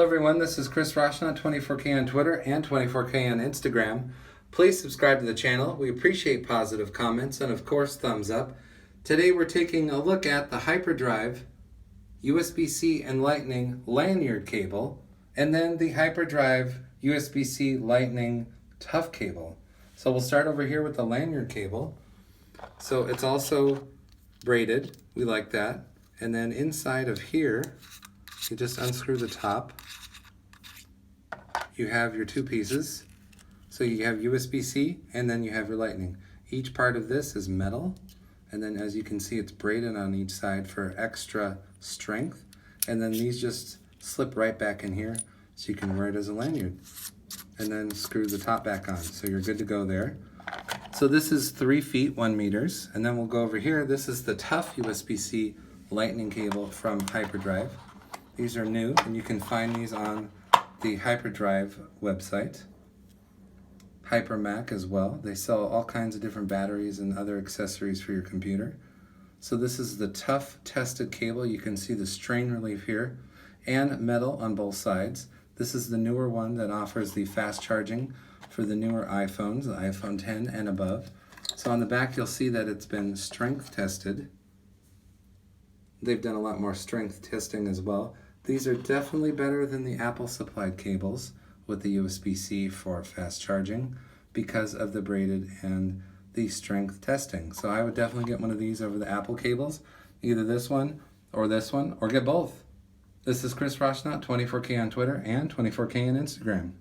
Hello everyone, this is Chris Roshna, 24K on Twitter and 24K on Instagram. Please subscribe to the channel. We appreciate positive comments and of course thumbs up. Today we're taking a look at the HyperDrive USB-C and Lightning lanyard cable and then the HyperDrive USB-C Lightning Tough cable. So we'll start over here with the lanyard cable. So it's also braided, we like that. And then inside of here, you just unscrew the top. You have your two pieces. So you have USB-C and then you have your Lightning. Each part of this is metal. And then as you can see, it's braided on each side for extra strength. And then these just slip right back in here so you can wear it as a lanyard. And then screw the top back on. So you're good to go there. So this is 3 feet, 1 meters. And then we'll go over here. This is the Tough USB-C Lightning cable from HyperDrive. These are new and you can find these on the HyperDrive website. HyperMac as well. They sell all kinds of different batteries and other accessories for your computer. So this is the Tough tested cable. You can see the strain relief here and metal on both sides. This is the newer one that offers the fast charging for the newer iPhones, the iPhone 10 and above. So on the back you'll see that it's been strength tested. They've done a lot more strength testing as well. These are definitely better than the Apple supplied cables with the USB-C for fast charging because of the braided and the strength testing. So I would definitely get one of these over the Apple cables, either this one, or get both. This is Chris Roshna, 24K on Twitter and 24K on Instagram.